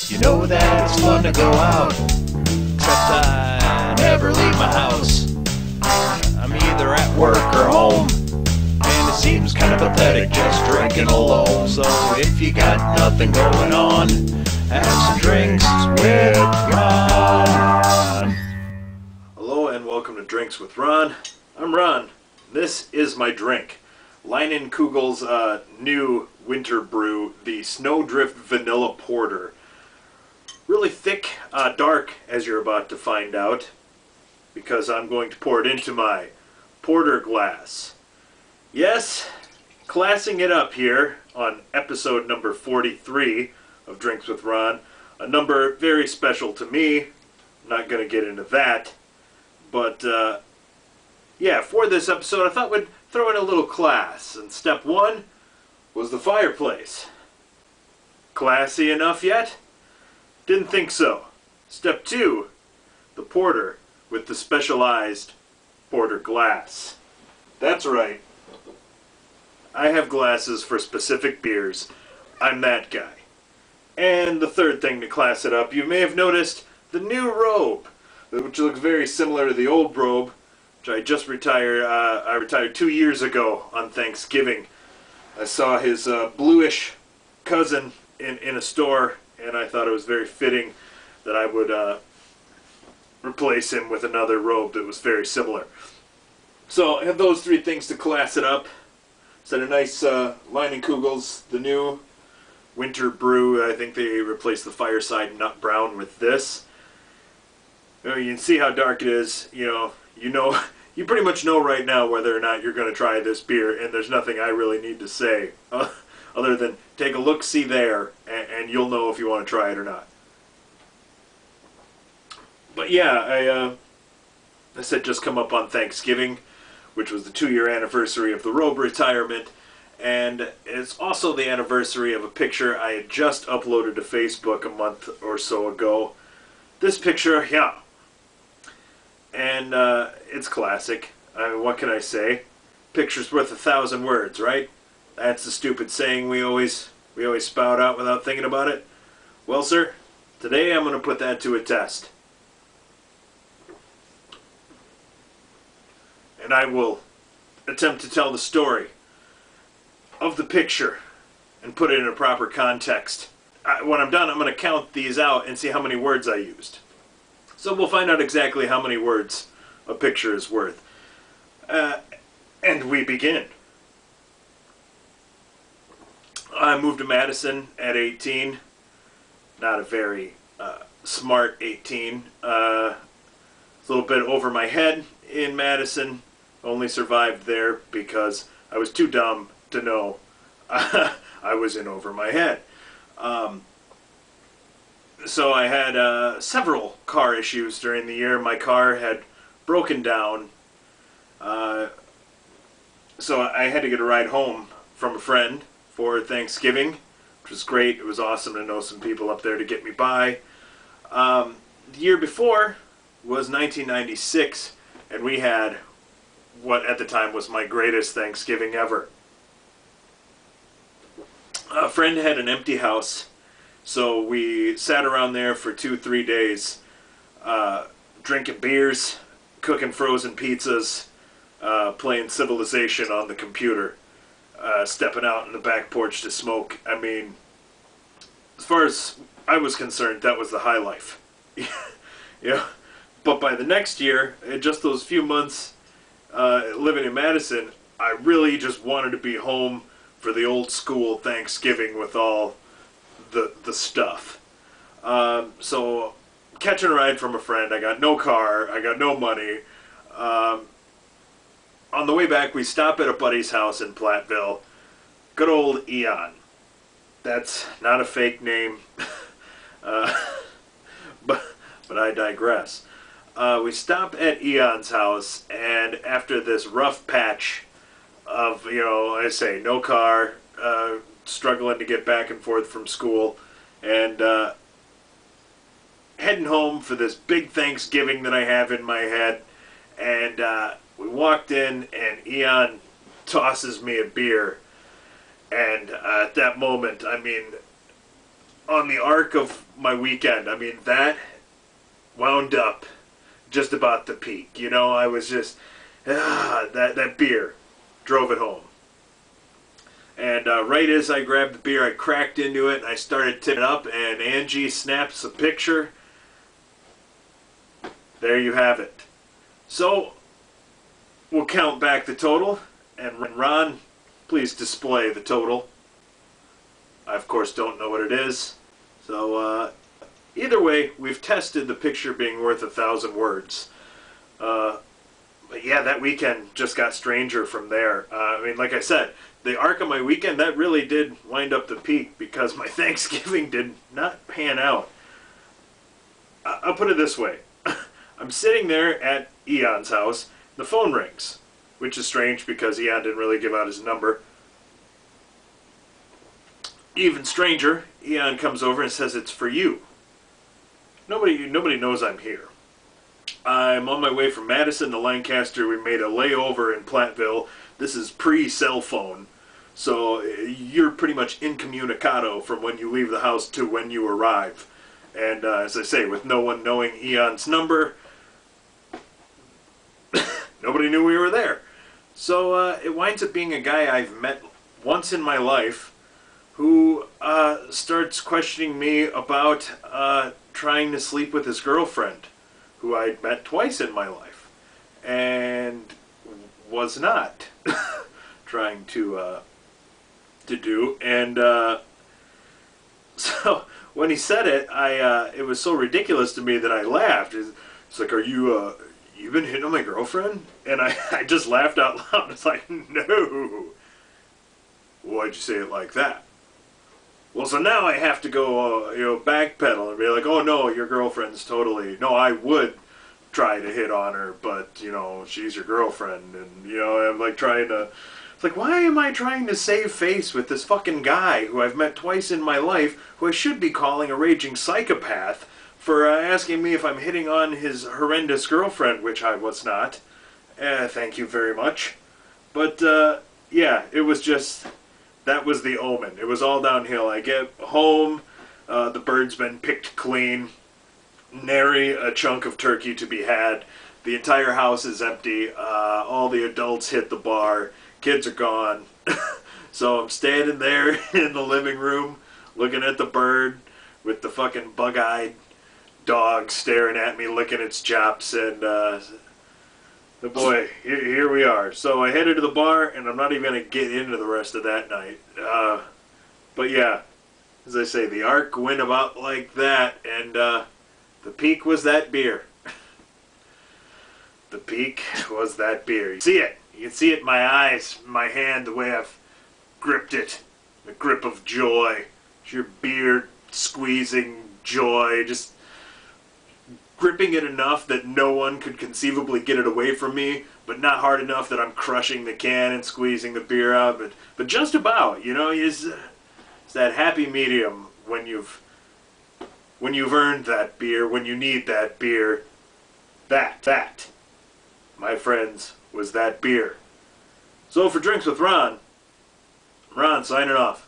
You know that it's fun to go out, except I never leave my house. I'm either at work or home, and it seems kind of pathetic just drinking alone. So if you got nothing going on, have some drinks with Ron. Hello and welcome to Drinks with Ron. I'm Ron. This is my drink. Lienies new winter brew, the Snowdrift Vanilla Porter. Really thick, dark, as you're about to find out, because I'm going to pour it into my porter glass. Yes, classing it up here on episode number 43 of Drinks with Ron. A number very special to me. I'm not going to get into that. But, yeah, for this episode, I thought we'd throw in a little class. And step one was the fireplace. Classy enough yet? Didn't think so. Step two, the porter with the specialized porter glass. That's right. I have glasses for specific beers. I'm that guy. And the third thing to class it up, you may have noticed the new Robe, which looks very similar to the old Robe, which I just retired. I retired 2 years ago on Thanksgiving. I saw his bluish cousin in a store, and I thought it was very fitting that I would replace him with another robe that was very similar. So I have those three things to class it up. It's a nice Lienies, the new winter brew. I think they replaced the Fireside Nut Brown with this. You can see how dark it is. You pretty much know right now whether or not you're going to try this beer, and there's nothing I really need to say other than take a look-see there, and you'll know if you want to try it or not. But yeah, I said just come up on Thanksgiving, which was the 2-year anniversary of the Robe retirement, and it's also the anniversary of a picture I had just uploaded to Facebook a month or so ago. This picture, yeah. And it's classic. I mean, what can I say? Picture's worth 1,000 words, right? That's the stupid saying we always spout out without thinking about it. Well, sir, today I'm going to put that to a test. And I will attempt to tell the story of the picture and put it in a proper context. When I'm done, I'm going to count these out and see how many words I used. So we'll find out exactly how many words a picture is worth. And we begin. I moved to Madison at 18. Not a very smart 18. A little bit over my head in Madison. Only survived there because I was too dumb to know I was in over my head. So I had several car issues during the year. My car had broken down. So I had to get a ride home from a friend for Thanksgiving, which was great. It was awesome to know some people up there to get me by. The year before was 1996, and we had what at the time was my greatest Thanksgiving ever. A friend had an empty house, so we sat around there for 2-3 days, drinking beers, cooking frozen pizzas, playing Civilization on the computer, stepping out in the back porch to smoke. I mean, as far as I was concerned, that was the high life. Yeah. But by the next year, in just those few months living in Madison, I really just wanted to be home for the old school Thanksgiving with all the stuff. So catching a ride from a friend, I got no car, I got no money. On the way back, we stop at a buddy's house in Platteville. Good old Eon. That's not a fake name, but I digress. We stop at Eon's house, and after this rough patch of, I say, no car, struggling to get back and forth from school, and heading home for this big Thanksgiving that I have in my head, and we walked in, and Eon tosses me a beer, and at that moment, I mean, on the arc of my weekend, I mean, that wound up just about the peak. You know, I was just, that beer drove it home. And right as I grabbed the beer, I cracked into it, and I started tipping it up, and Angie snaps a picture. There you have it. So, we'll count back the total, and Ron, please display the total. I, of course, don't know what it is. So, either way, we've tested the picture being worth 1,000 words. But yeah, that weekend just got stranger from there. I mean, like I said, the arc of my weekend, that really did wind up the peak because my Thanksgiving did not pan out. I'll put it this way. I'm sitting there at Eon's house. The phone rings, which is strange because Eon didn't really give out his number. Even stranger, Eon comes over and says it's for you. Nobody knows I'm here. I'm on my way from Madison to Lancaster. We made a layover in Platteville. This is pre-cell phone, so you're pretty much incommunicado from when you leave the house to when you arrive. And as I say, with no one knowing Eon's number, nobody knew we were there. So it winds up being a guy I've met once in my life who starts questioning me about trying to sleep with his girlfriend, who I'd met twice in my life, and was not trying to do. And so when he said it, it was so ridiculous to me that I laughed. It's like, are you you've been hitting on my girlfriend? And I just laughed out loud. It's like, no. Why'd you say it like that? Well, so now I have to go, backpedal and be like, oh no, your girlfriend's totally, no, I would try to hit on her, but, she's your girlfriend, and, I'm like trying to, it's like, why am I trying to save face with this fucking guy who I've met twice in my life, who I should be calling a raging psychopath for asking me if I'm hitting on his horrendous girlfriend, which I was not. Thank you very much. But, yeah, it was just... that was the omen. It was all downhill. I get home, the bird's been picked clean, nary a chunk of turkey to be had. The entire house is empty. All the adults hit the bar. Kids are gone. So I'm standing there in the living room looking at the bird with the fucking bug-eyed dog staring at me, licking its chops, and boy, here we are. So I headed to the bar, and I'm not even going to get into the rest of that night. But yeah, as I say, the arc went about like that, and the peak was that beer. The peak was that beer. You see it. You can see it in my eyes, my hand, the way I've gripped it. The grip of joy. It's your beer squeezing joy, just gripping it enough that no one could conceivably get it away from me, but not hard enough that I'm crushing the can and squeezing the beer out, but just about, it's that happy medium when you've earned that beer, when you need that beer. That, my friends, was that beer. So for Drinks with Ron signing off.